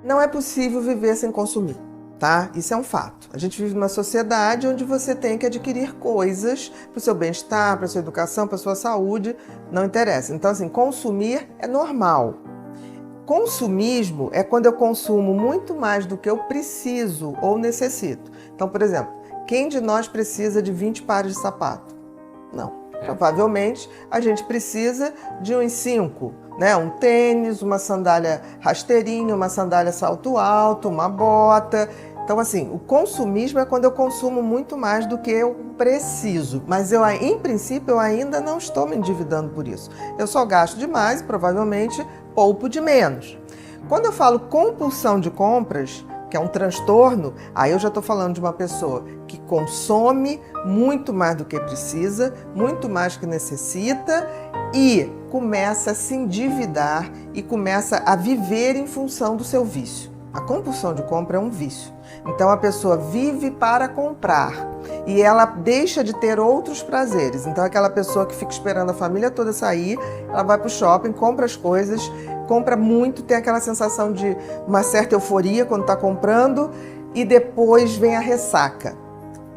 Não é possível viver sem consumir, tá? Isso é um fato. A gente vive numa sociedade onde você tem que adquirir coisas para o seu bem-estar, para a sua educação, para a sua saúde, não interessa. Então, assim, consumir é normal. Consumismo é quando eu consumo muito mais do que eu preciso ou necessito. Então, por exemplo, quem de nós precisa de 20 pares de sapato? Não. Provavelmente a gente precisa de uns 5, né? Um tênis, uma sandália rasteirinha, uma sandália salto alto, uma bota. Então, assim, o consumismo é quando eu consumo muito mais do que eu preciso. Mas eu, em princípio, eu ainda não estou me endividando por isso. Eu só gasto demais e provavelmente poupo de menos. Quando eu falo compulsão de compras, que é um transtorno, aí eu já estou falando de uma pessoa que consome muito mais do que precisa, muito mais do que necessita e começa a se endividar e começa a viver em função do seu vício. A compulsão de compra é um vício. Então a pessoa vive para comprar e ela deixa de ter outros prazeres. Então aquela pessoa que fica esperando a família toda sair, ela vai para o shopping, compra as coisas, compra muito, tem aquela sensação de uma certa euforia quando está comprando e depois vem a ressaca.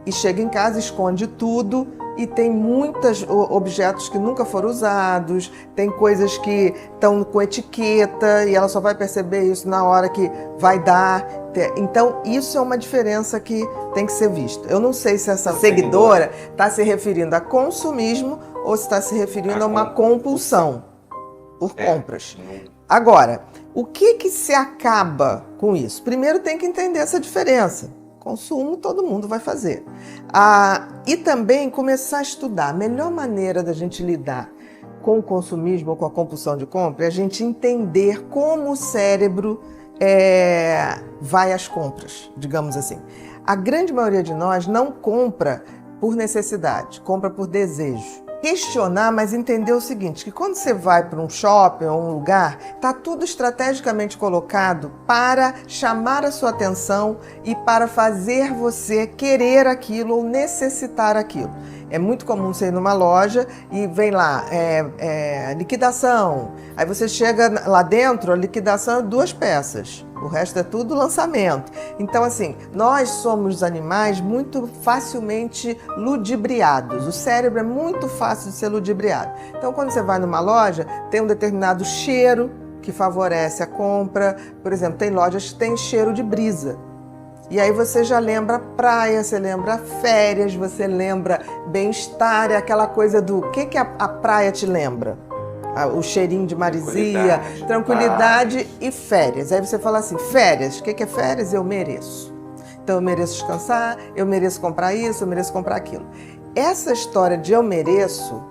E chega em casa, esconde tudo e tem muitos objetos que nunca foram usados, tem coisas que estão com etiqueta e ela só vai perceber isso na hora que vai dar. Então, isso é uma diferença que tem que ser vista. Eu não sei se essa seguidora está se referindo a consumismo ou se está se referindo a uma compulsão por compras. Agora, o que se acaba com isso? Primeiro tem que entender essa diferença. Consumo todo mundo vai fazer. E também começar a estudar. A melhor maneira da gente lidar com o consumismo ou com a compulsão de compra é a gente entender como o cérebro vai às compras, digamos assim. A grande maioria de nós não compra por necessidade, compra por desejo. Questionar, mas entender o seguinte, que quando você vai para um shopping ou um lugar, está tudo estrategicamente colocado para chamar a sua atenção e para fazer você querer aquilo ou necessitar aquilo. É muito comum você ir numa loja e vem lá, liquidação. Aí você chega lá dentro, a liquidação é 2 peças. O resto é tudo lançamento. Então, assim, nós somos animais muito facilmente ludibriados. O cérebro é muito fácil de ser ludibriado. Então, quando você vai numa loja, tem um determinado cheiro que favorece a compra. Por exemplo, tem lojas que têm cheiro de brisa. E aí você já lembra praia, você lembra férias, você lembra bem-estar, é aquela coisa do... O que a praia te lembra? O cheirinho de maresia, tranquilidade e férias. Aí você fala assim, férias, o que é férias? Eu mereço. Então eu mereço descansar, eu mereço comprar isso, eu mereço comprar aquilo. Essa história de eu mereço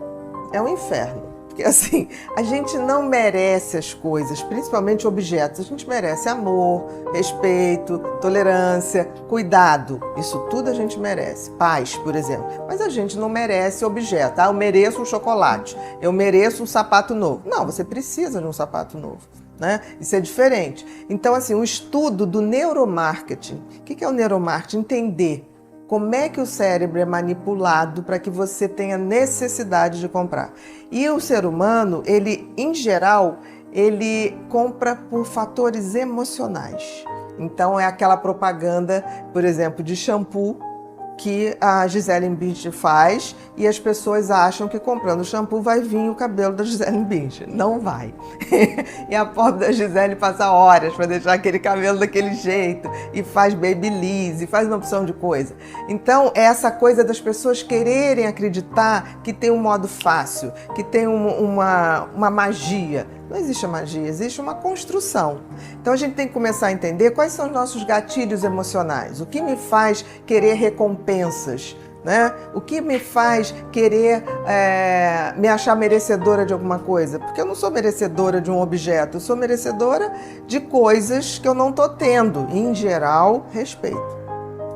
é um inferno. Porque assim, a gente não merece as coisas, principalmente objetos. A gente merece amor, respeito, tolerância, cuidado. Isso tudo a gente merece. Paz, por exemplo. Mas a gente não merece objeto. Eu mereço um chocolate, eu mereço um sapato novo. Não, você precisa de um sapato novo, né? Isso é diferente. Então, assim, o estudo do neuromarketing. O que é o neuromarketing? Entender como é que o cérebro é manipulado para que você tenha necessidade de comprar. E o ser humano, ele, em geral, ele compra por fatores emocionais. Então, é aquela propaganda, por exemplo, de shampoo que a Gisele Bündchen faz e as pessoas acham que comprando shampoo vai vir o cabelo da Gisele Bündchen. Não vai. E a pobre da Gisele passa horas para deixar aquele cabelo daquele jeito e faz babyliss e faz uma opção de coisa. Então, é essa coisa das pessoas quererem acreditar que tem um modo fácil, que tem uma magia. Não existe magia, existe uma construção. Então a gente tem que começar a entender quais são os nossos gatilhos emocionais. O que me faz querer recompensas, né? O que me faz querer me achar merecedora de alguma coisa? Porque eu não sou merecedora de um objeto, eu sou merecedora de coisas que eu não estou tendo. E, em geral, respeito.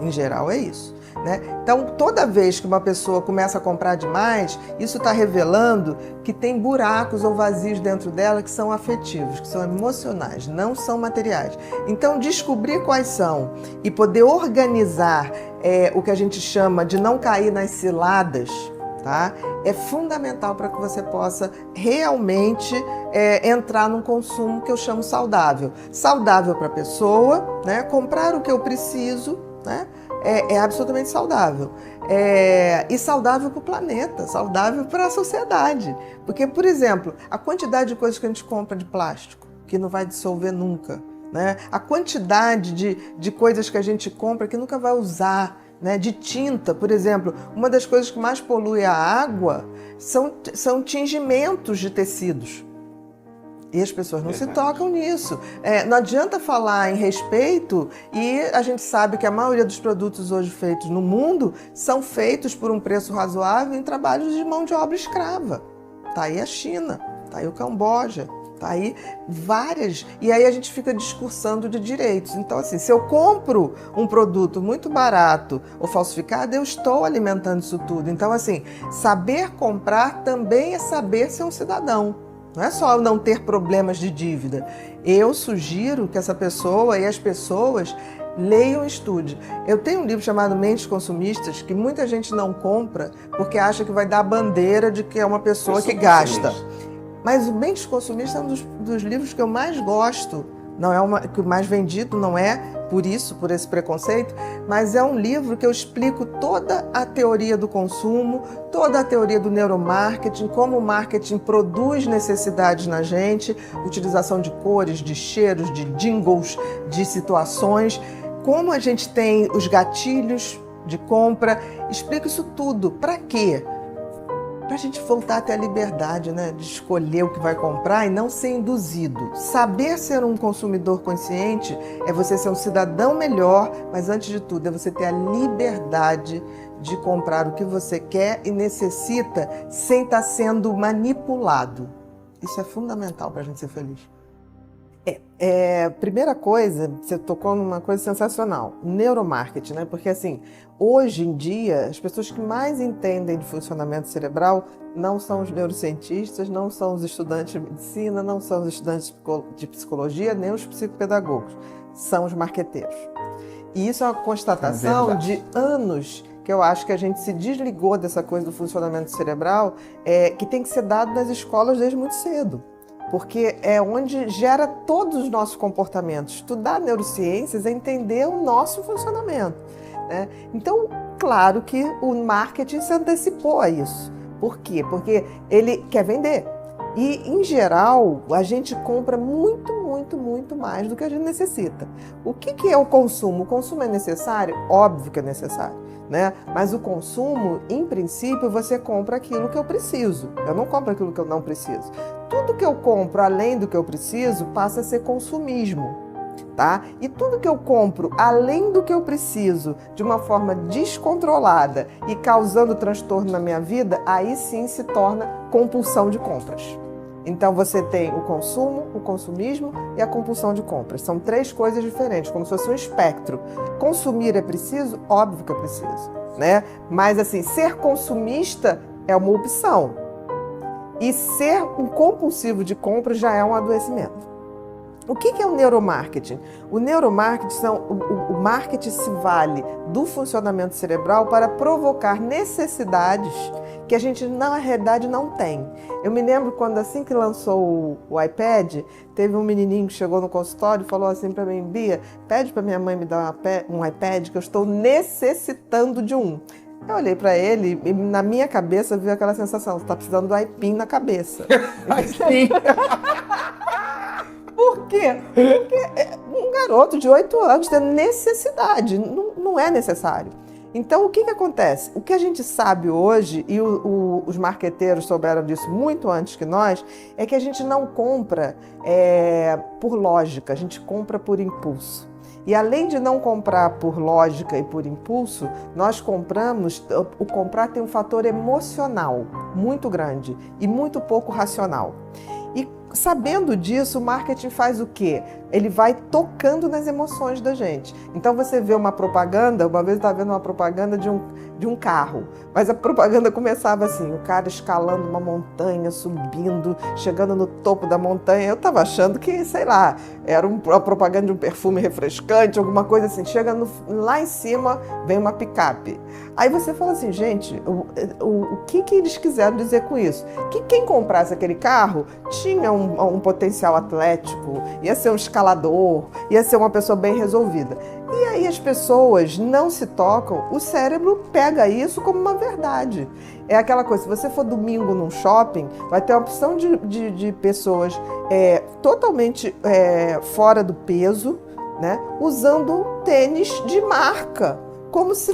Em geral é isso. Né? Então, toda vez que uma pessoa começa a comprar demais, isso está revelando que tem buracos ou vazios dentro dela que são afetivos, que são emocionais, não são materiais. Então, descobrir quais são e poder organizar o que a gente chama de não cair nas ciladas, tá? É fundamental para que você possa realmente entrar num consumo que eu chamo saudável. Saudável para a pessoa, né? Comprar o que eu preciso, né? É absolutamente saudável. E saudável para o planeta, saudável para a sociedade. Porque, por exemplo, a quantidade de coisas que a gente compra de plástico, que não vai dissolver nunca, né? A quantidade de coisas que a gente compra que nunca vai usar, né? De tinta, por exemplo, uma das coisas que mais polui a água são tingimentos de tecidos. E as pessoas não se tocam nisso. Não adianta falar em respeito e a gente sabe que a maioria dos produtos hoje feitos no mundo são feitos por um preço razoável em trabalhos de mão de obra escrava. Tá aí a China, tá aí o Camboja, tá aí várias. E aí a gente fica discursando de direitos. Então, assim, se eu compro um produto muito barato ou falsificado, eu estou alimentando isso tudo. Então, assim, saber comprar também é saber ser um cidadão. Não é só não ter problemas de dívida. Eu sugiro que essa pessoa e as pessoas leiam e estudem. Eu tenho um livro chamado Mentes Consumistas, que muita gente não compra porque acha que vai dar a bandeira de que é uma pessoa que gasta. Mas o Mentes Consumistas é um dos livros que eu mais gosto. Não é que o mais vendido, não é por esse preconceito, mas é um livro que eu explico toda a teoria do consumo, toda a teoria do neuromarketing, como o marketing produz necessidades na gente, utilização de cores, de cheiros, de jingles, de situações, como a gente tem os gatilhos de compra. Explico isso tudo. Para quê? Para a gente voltar a ter a liberdade, né, de escolher o que vai comprar e não ser induzido. Saber ser um consumidor consciente é você ser um cidadão melhor, mas antes de tudo é você ter a liberdade de comprar o que você quer e necessita sem estar sendo manipulado. Isso é fundamental para a gente ser feliz. Primeira coisa, você tocou numa coisa sensacional, neuromarketing, né? Porque assim, hoje em dia, as pessoas que mais entendem de funcionamento cerebral não são os neurocientistas, não são os estudantes de medicina, não são os estudantes de psicologia, nem os psicopedagogos, são os marqueteiros. E isso é uma constatação de anos que eu acho que a gente se desligou dessa coisa do funcionamento cerebral, que tem que ser dado nas escolas desde muito cedo. Porque é onde gera todos os nossos comportamentos. Estudar neurociências é entender o nosso funcionamento, né? Então, claro que o marketing se antecipou a isso. Por quê? Porque ele quer vender. E, em geral, a gente compra muito mais do que a gente necessita. O que é o consumo? O consumo é necessário? Óbvio que é necessário, né? Mas o consumo, em princípio, você compra aquilo que eu preciso. Eu não compro aquilo que eu não preciso. Tudo que eu compro além do que eu preciso passa a ser consumismo, tá? E tudo que eu compro além do que eu preciso, de uma forma descontrolada e causando transtorno na minha vida, aí sim se torna compulsão de compras. Então você tem o consumo, o consumismo e a compulsão de compras. São três coisas diferentes, como se fosse um espectro. Consumir é preciso? Óbvio que é preciso, né? Mas assim, ser consumista é uma opção. E ser um compulsivo de compras já é um adoecimento. O que é o neuromarketing? O neuromarketing, o marketing se vale do funcionamento cerebral para provocar necessidades que a gente, na realidade, não tem. Eu me lembro quando, assim que lançou o iPad, teve um menininho que chegou no consultório e falou assim para mim: Bia, pede para minha mãe me dar um iPad que eu estou necessitando de um. Eu olhei para ele e na minha cabeça veio aquela sensação: você está precisando do iPin na cabeça. Sim. Por quê? Porque um garoto de 8 anos tem necessidade, não é necessário. Então, o que acontece? O que a gente sabe hoje, e os marqueteiros souberam disso muito antes que nós, é que a gente não compra por lógica, a gente compra por impulso. E além de não comprar por lógica e por impulso, nós compramos, o comprar tem um fator emocional muito grande e muito pouco racional. E sabendo disso, o marketing faz o quê? ele vai tocando nas emoções da gente. Então você vê uma propaganda, uma vez eu estava vendo uma propaganda de um carro, mas a propaganda começava assim, o cara escalando uma montanha, subindo, chegando no topo da montanha. Eu estava achando que, sei lá, era uma propaganda de um perfume refrescante, alguma coisa assim. Chega lá em cima, vem uma picape. Aí você fala assim, gente, o que eles quiseram dizer com isso? Que quem comprasse aquele carro tinha um potencial atlético, ia ser um escalador, ia ser uma pessoa bem resolvida. E aí as pessoas não se tocam, o cérebro pega isso como uma verdade. É aquela coisa, se você for domingo num shopping, vai ter uma opção de pessoas totalmente fora do peso, né, usando tênis de marca. Como se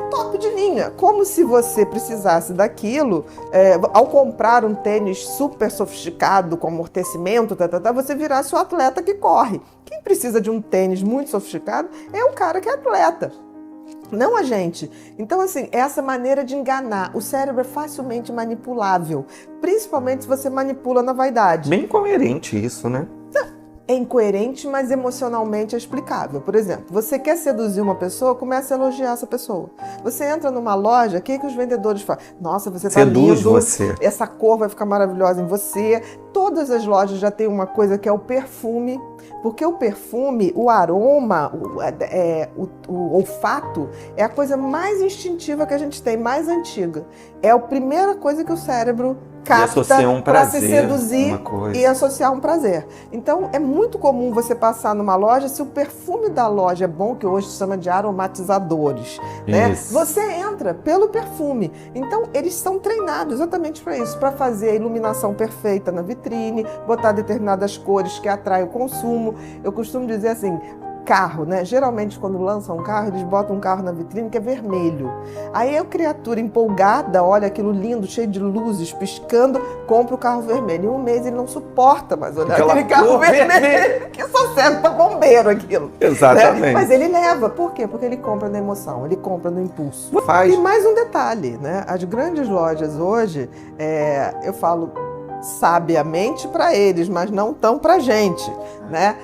top de linha, como se você precisasse daquilo, ao comprar um tênis super sofisticado, com amortecimento, você virasse o atleta que corre. Quem precisa de um tênis muito sofisticado é o cara que é atleta, não a gente. Então, assim, essa maneira de enganar, o cérebro é facilmente manipulável, principalmente se você manipula na vaidade. Bem coerente isso, né? É incoerente, mas emocionalmente é explicável. Por exemplo, você quer seduzir uma pessoa, começa a elogiar essa pessoa. Você entra numa loja, o que os vendedores falam? Nossa, você tá lindo, seduz você. Essa cor vai ficar maravilhosa em você. Todas as lojas já tem uma coisa que é o perfume, porque o perfume, o aroma, o olfato, é a coisa mais instintiva que a gente tem, mais antiga. É a primeira coisa que o cérebro capta para se seduzir e associar um prazer. Então, é muito comum você passar numa loja, se o perfume da loja é bom, que hoje se chama de aromatizadores, né? Você entra pelo perfume. Então, eles são treinados exatamente para isso, para fazer a iluminação perfeita na vitrine, botar determinadas cores que atraem o consumo. Eu costumo dizer assim, carro, né? Geralmente, quando lançam um carro, eles botam um carro na vitrine que é vermelho. Aí a criatura empolgada, olha aquilo lindo, cheio de luzes, piscando, compra o carro vermelho. Em um mês ele não suporta mais olhar aquele carro vermelho, que só serve para bombeiro aquilo. Exatamente. Né? Mas ele leva. Por quê? Porque ele compra na emoção, ele compra no impulso. Faz. E mais um detalhe, né? As grandes lojas hoje, eu falo sabiamente para eles, mas não tão para a gente, né?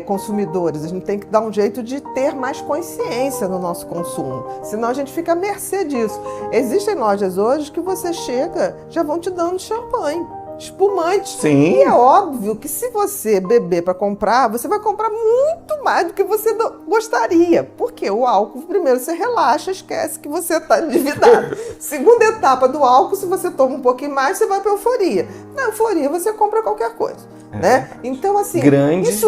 Consumidores, a gente tem que dar um jeito de ter mais consciência no nosso consumo, senão a gente fica à mercê disso. Existem lojas hoje que você chega, já vão te dando champanhe, espumante. Sim. E é óbvio que se você beber para comprar, você vai comprar muito mais do que você gostaria. Porque o álcool, primeiro, você relaxa, esquece que você está endividado. Segunda etapa do álcool, se você toma um pouquinho mais, você vai para euforia. Na euforia, você compra qualquer coisa. Né? Então, assim, grandes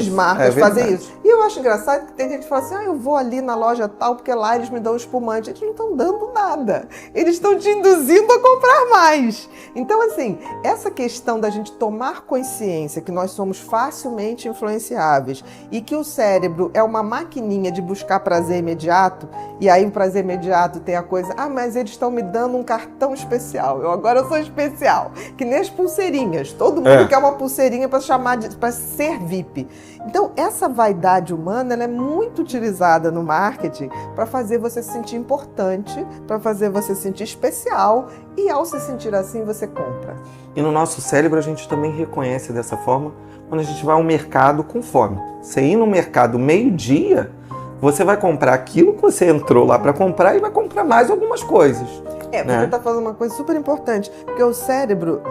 marcas fazem isso. E eu acho engraçado que tem gente que fala assim, eu vou ali na loja tal, porque lá eles me dão espumante. Eles não estão dando nada. Eles estão te induzindo a comprar mais. Então, assim, essa questão da gente tomar consciência que nós somos facilmente influenciáveis e que o cérebro é uma maquininha de buscar prazer imediato, e aí o prazer imediato tem a coisa, mas eles estão me dando um cartão especial, agora eu sou especial, que nem as pulseirinhas, todo mundo quer uma pulseirinha para ser VIP. Então, essa vaidade humana, ela é muito utilizada no marketing para fazer você se sentir importante, para fazer você se sentir especial, e ao se sentir assim, você compra. E no nosso cérebro a gente também reconhece dessa forma quando a gente vai ao mercado com fome. Você ir no mercado meio-dia, você vai comprar aquilo que você entrou lá para comprar e vai comprar mais algumas coisas. Você está falando uma coisa super importante, porque o cérebro,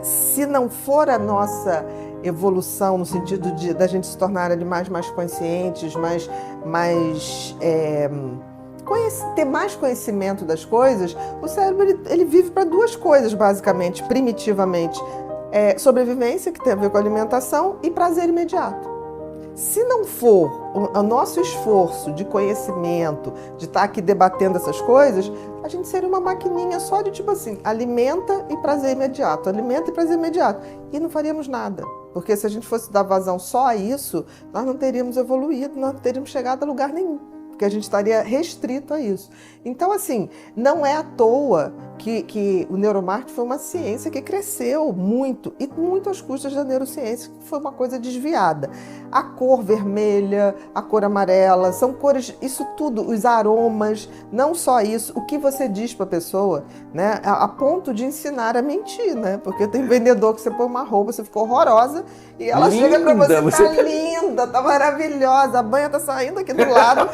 se não for a nossa evolução, no sentido da gente se tornar mais conscientes, ter mais conhecimento das coisas, o cérebro ele vive para duas coisas, basicamente, primitivamente. Sobrevivência, que tem a ver com alimentação, e prazer imediato. Se não for o nosso esforço de conhecimento, de estar aqui debatendo essas coisas, a gente seria uma maquininha só de tipo assim, alimenta e prazer imediato, alimenta e prazer imediato. E não faríamos nada. Porque se a gente fosse dar vazão só a isso, nós não teríamos evoluído, nós não teríamos chegado a lugar nenhum. porque a gente estaria restrito a isso. Então, assim, não é à toa que o neuromarketing foi uma ciência que cresceu muito, e muito às custas da neurociência, que foi uma coisa desviada. A cor vermelha, a cor amarela, são cores, isso tudo, os aromas, não só isso, o que você diz para a pessoa, né, a ponto de ensinar a mentir, né? Porque tem vendedor que você põe uma roupa, você ficou horrorosa, e ela chega para você, tá linda, tá maravilhosa, a banha tá saindo aqui do lado,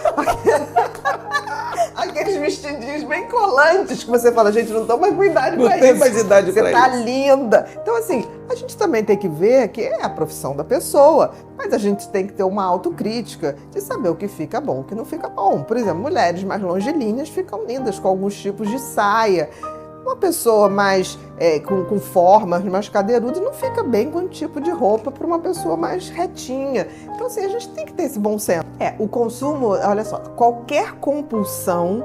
aqueles vestidinhos bem colantes que você fala, gente, não tô mais com idade pra isso. Não tem mais idade pra isso. Você tá linda. Então, assim, a gente também tem que ver que é a profissão da pessoa, mas a gente tem que ter uma autocrítica de saber o que fica bom, o que não fica bom. Por exemplo, mulheres mais longilíneas ficam lindas com alguns tipos de saia. Uma pessoa mais com formas mais cadeirudas não fica bem com um tipo de roupa para uma pessoa mais retinha. Então, assim, a gente tem que ter esse bom senso. O consumo, olha só, qualquer compulsão,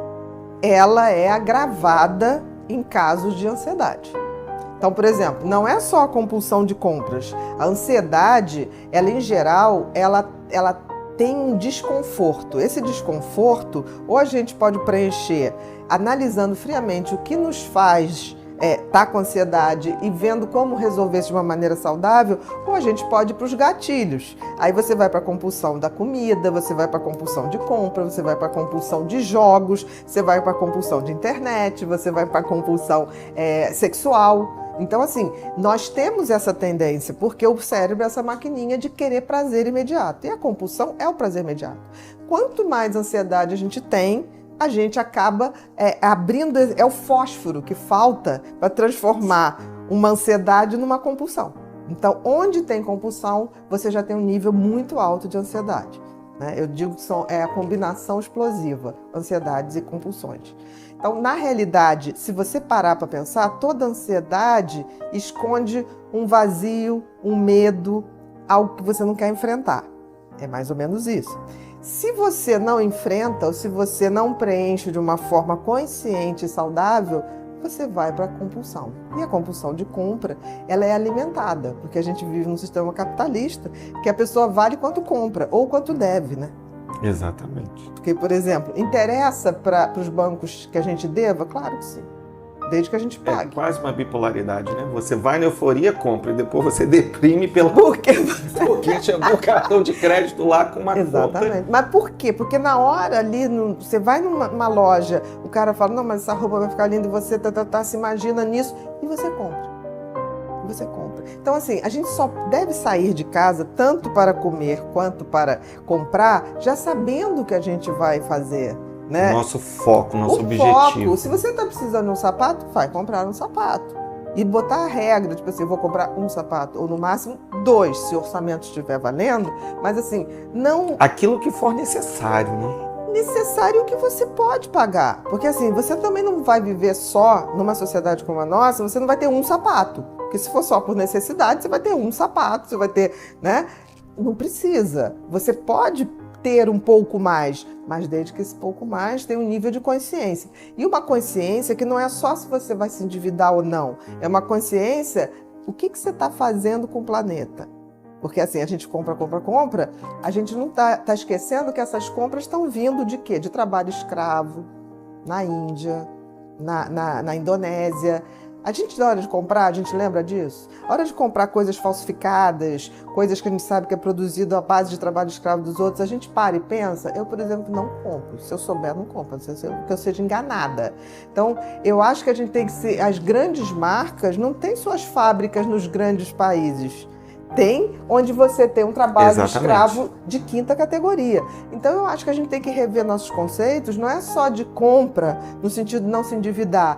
ela é agravada em casos de ansiedade. Então, por exemplo, não é só a compulsão de compras. A ansiedade, ela em geral, ela tem um desconforto. Esse desconforto, ou a gente pode preencher analisando friamente o que nos faz estar com ansiedade e vendo como resolver isso de uma maneira saudável, ou a gente pode ir para os gatilhos. Aí você vai para a compulsão da comida, você vai para a compulsão de compra, você vai para a compulsão de jogos, você vai para a compulsão de internet, você vai para a compulsão sexual. Então, assim, nós temos essa tendência, porque o cérebro é essa maquininha de querer prazer imediato. E a compulsão é o prazer imediato. Quanto mais ansiedade a gente tem, a gente acaba abrindo, é o fósforo que falta para transformar uma ansiedade numa compulsão. Então, onde tem compulsão, você já tem um nível muito alto de ansiedade, né? Eu digo que é a combinação explosiva, ansiedades e compulsões. Então, na realidade, se você parar para pensar, toda ansiedade esconde um vazio, um medo, algo que você não quer enfrentar. É mais ou menos isso. Se você não enfrenta ou se você não preenche de uma forma consciente e saudável, você vai para a compulsão. E a compulsão de compra, ela é alimentada, porque a gente vive num sistema capitalista que a pessoa vale quanto compra ou quanto deve, né? Exatamente. Porque, por exemplo, interessa para os bancos que a gente deva? Claro que sim. Desde que a gente pague. É quase uma bipolaridade, né? Você vai na euforia, compra, e depois você deprime porque chegou o cartão de crédito lá com uma Exatamente. conta. Mas por quê? Porque na hora ali, você vai numa loja, o cara fala, não, mas essa roupa vai ficar linda, e você se imagina nisso, e você compra. Você compra. Então, assim, a gente só deve sair de casa tanto para comer quanto para comprar, já sabendo o que a gente vai fazer, né? Nosso foco, nosso objetivo. Se você está precisando de um sapato, vai comprar um sapato. E botar a regra, tipo assim, eu vou comprar um sapato, ou no máximo 2, se o orçamento estiver valendo, mas assim, não... Aquilo que for necessário, né? Necessário que você pode pagar. Porque assim, você também não vai viver só numa sociedade como a nossa, você não vai ter um sapato. Porque se for só por necessidade, você vai ter um sapato, você vai ter, né? Não precisa. Você pode ter um pouco mais, mas desde que esse pouco mais tenha um nível de consciência. E uma consciência que não é só se você vai se endividar ou não. É uma consciência, o que você está fazendo com o planeta? Porque assim, a gente compra, a gente não tá esquecendo que essas compras estão vindo de quê? De trabalho escravo, na Índia, na Indonésia. A gente, na hora de comprar, a gente lembra disso? A hora de comprar coisas falsificadas, coisas que a gente sabe que é produzido à base de trabalho escravo dos outros, a gente para e pensa, eu, por exemplo, não compro. Se eu souber, não compro, que eu seja enganada. Então, eu acho que a gente tem que ser... As grandes marcas não têm suas fábricas nos grandes países. Tem onde você tem um trabalho escravo de quinta categoria. Então, eu acho que a gente tem que rever nossos conceitos, não é só de compra, no sentido de não se endividar,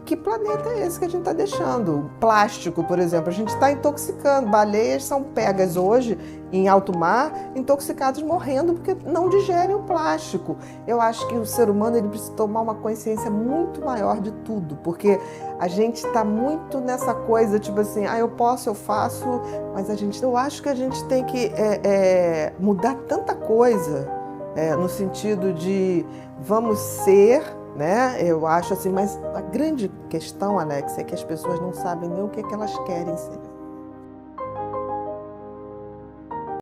que planeta é esse que a gente está deixando? Plástico, por exemplo, a gente está intoxicando. Baleias são pegas hoje em alto mar, intoxicadas, morrendo porque não digerem o plástico. Eu acho que o ser humano ele precisa tomar uma consciência muito maior de tudo, porque a gente está muito nessa coisa, tipo assim, eu posso, eu faço, mas eu acho que a gente tem que mudar tanta coisa, no sentido de vamos ser... né? Eu acho assim, mas a grande questão, Alex, é que as pessoas não sabem nem o que elas querem ser.